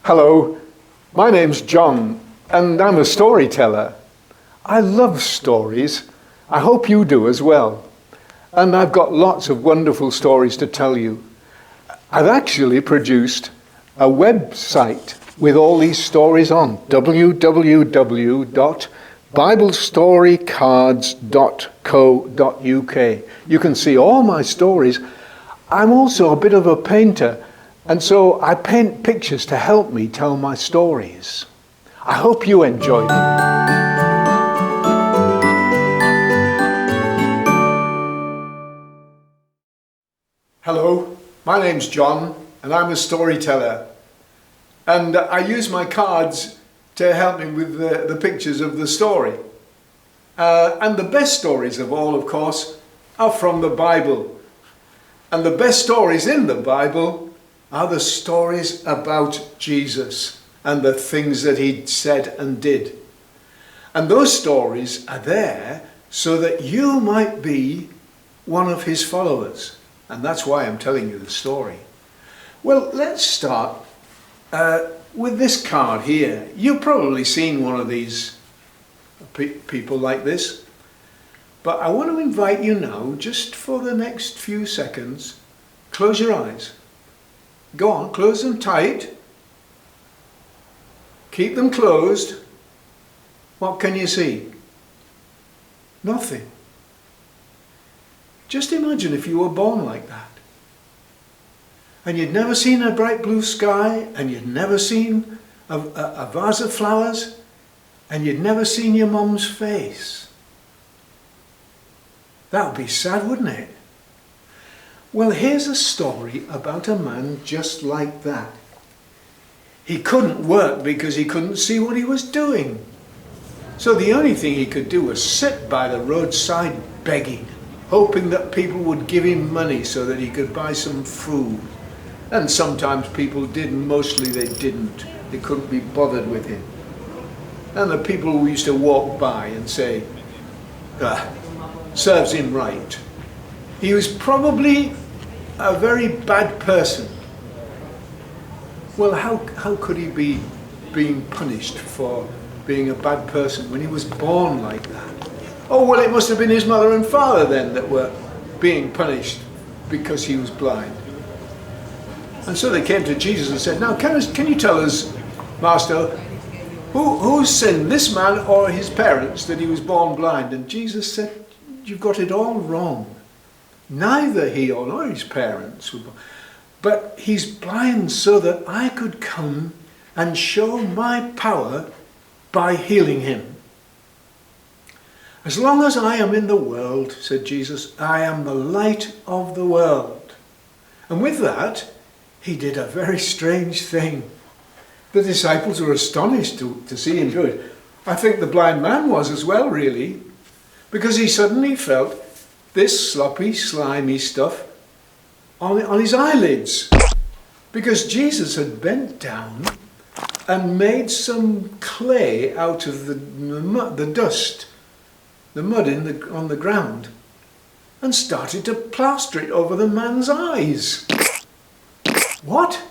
Hello, my name's John, and I'm a storyteller. I love stories. I hope you do as well. And I've got lots of wonderful stories to tell you. I've actually produced a website with all these stories on, www.biblestorycards.co.uk. You can see all my stories. I'm also a bit of a painter, and so I paint pictures to help me tell my stories. I hope you enjoy them. Hello, my name's John, and I'm a storyteller. And I use my cards to help me with the pictures of the story. And the best stories of all, of course, are from the Bible. And the best stories in the Bible are the stories about Jesus and the things that he said and did. And those stories are there so that you might be one of his followers. And that's why I'm telling you the story. Well, let's start with this card here. You've probably seen one of these people like this. But I want to invite you now, just for the next few seconds, close your eyes. Go on, close them tight. Keep them closed. What can you see? Nothing. Just imagine if you were born like that. And you'd never seen a bright blue sky, and you'd never seen a vase of flowers, and you'd never seen your mum's face. That would be sad, wouldn't it? Well, here's a story about a man just like that. He couldn't work because he couldn't see what he was doing. So the only thing he could do was sit by the roadside begging, hoping that people would give him money so that he could buy some food. And sometimes people did, and mostly they didn't. They couldn't be bothered with him. And the people who used to walk by and say, serves him right. He was probably a very bad person. Well, how could he be being punished for being a bad person when he was born like that? Oh, well, it must have been his mother and father then that were being punished because he was blind. And so they came to Jesus and said, now, can you tell us, Master, who sinned, this man or his parents, that he was born blind? And Jesus said, you've got it all wrong. Neither he nor his parents were born. But he's blind so that I could come and show my power by healing him. As long as I am in the world, said Jesus, I am the light of the world. And with that, he did a very strange thing. The disciples were astonished to see him do it. I think the blind man was as well, really, because he suddenly felt this sloppy, slimy stuff on his eyelids. Because Jesus had bent down and made some clay out of the dust, the mud on the ground, and started to plaster it over the man's eyes. What?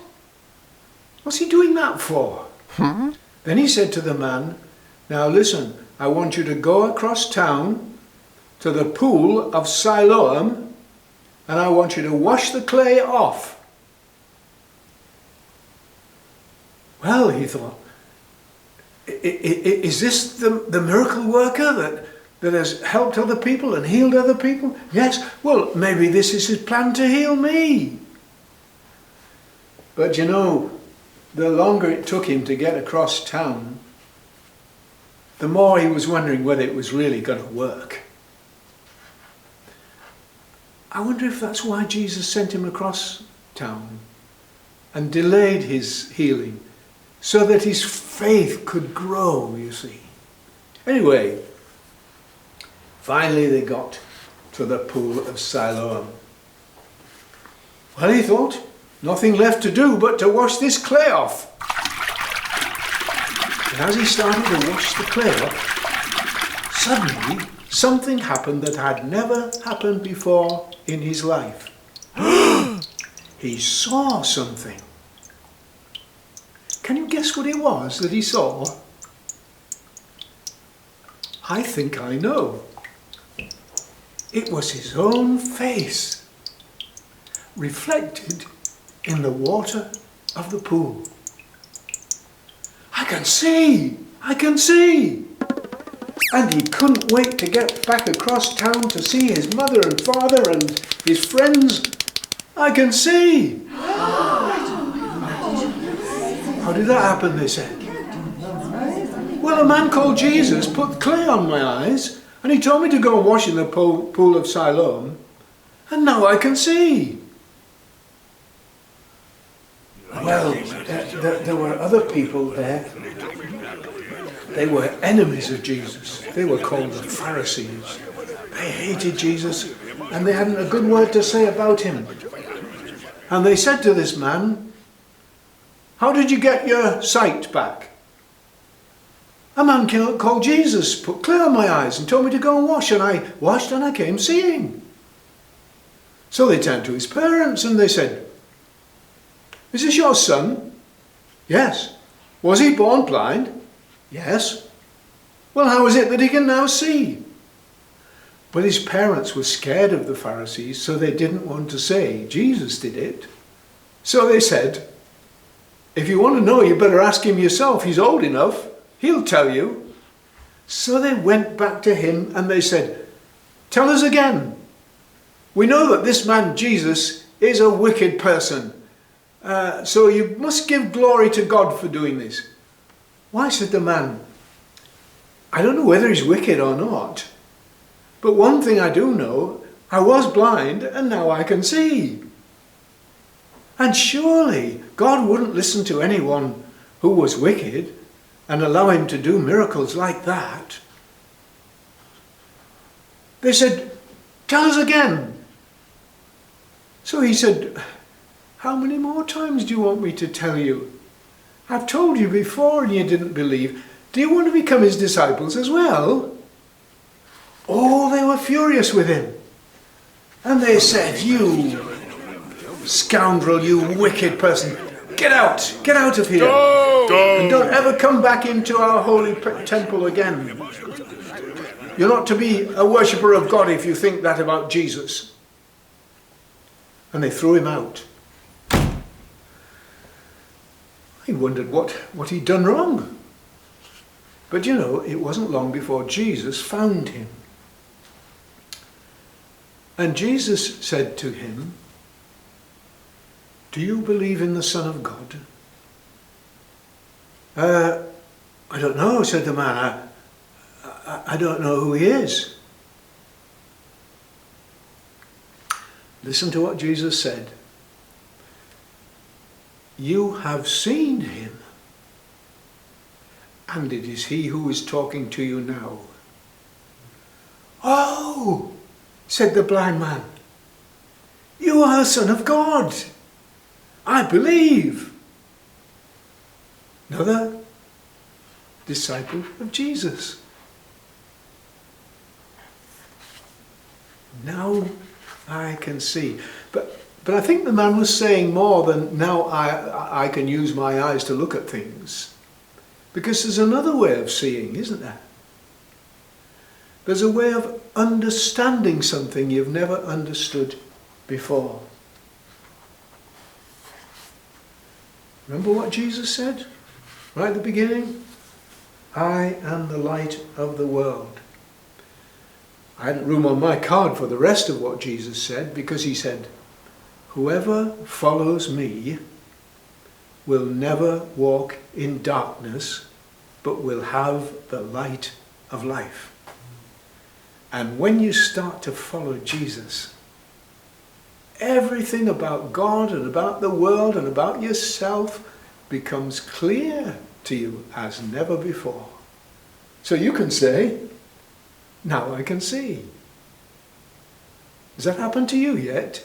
What's he doing that for? Then he said to the man, now listen, I want you to go across town to the pool of Siloam, and I want you to wash the clay off. Well, he thought, is this the miracle worker that has helped other people and healed other people? Yes, well, maybe this is his plan to heal me. But you know, the longer it took him to get across town, the more he was wondering whether it was really going to work. I wonder if that's why Jesus sent him across town and delayed his healing, so that his faith could grow, you see. Anyway, finally they got to the pool of Siloam. Well, he thought, nothing left to do but to wash this clay off. And as he started to wash the clay off, suddenly something happened that had never happened before in his life. He saw something. Can you guess what it was that he saw? I think I know. It was his own face, reflected in the water of the pool. I can see! I can see! And he couldn't wait to get back across town to see his mother and father and his friends. I can see! How did that happen, they said? Well, a man called Jesus put clay on my eyes and he told me to go and wash in the pool of Siloam, and now I can see. Well, there were other people there. They were enemies of Jesus. They were called the Pharisees. They hated Jesus and they hadn't a good word to say about him. And they said to this man, "How did you get your sight back?" "A man called Jesus put clay on my eyes and told me to go and wash, and I washed and I came seeing." So they turned to his parents and they said, "Is this your son?" "Yes." "Was he born blind?" "Yes." "Well, how is it that he can now see?" But his parents were scared of the Pharisees, so they didn't want to say Jesus did it. So they said, "If you want to know, you better ask him yourself. He's old enough. He'll tell you." So they went back to him and they said, "Tell us again. We know that this man Jesus is a wicked person. So you must give glory to God for doing this." "Why," said the man, "I don't know whether he's wicked or not. But one thing I do know, I was blind and now I can see." And surely God wouldn't listen to anyone who was wicked and allow him to do miracles like that. They said, "Tell us again." So he said, "How many more times do you want me to tell you? I've told you before and you didn't believe. Do you want to become his disciples as well?" Oh, they were furious with him. And they said, "You scoundrel, you wicked person, get out of here. And don't ever come back into our holy temple again. You're not to be a worshipper of God if you think that about Jesus." And they threw him out. He wondered what he'd done wrong. But you know, it wasn't long before Jesus found him. And Jesus said to him, "Do you believe in the Son of God?" I don't know," said the man. I don't know who he is." Listen to what Jesus said. "You have seen him, and it is he who is talking to you now." "Oh," said the blind man, "you are the Son of God. I believe." Another disciple of Jesus. Now I can see. But I think the man was saying more than now I can use my eyes to look at things. Because there's another way of seeing, isn't there? There's a way of understanding something you've never understood before. Remember what Jesus said right at the beginning? "I am the light of the world." I hadn't room on my card for the rest of what Jesus said, because he said, "Whoever follows me will never walk in darkness, but will have the light of life." And when you start to follow Jesus, everything about God and about the world and about yourself becomes clear to you as never before. So you can say, "Now I can see." Has that happened to you yet?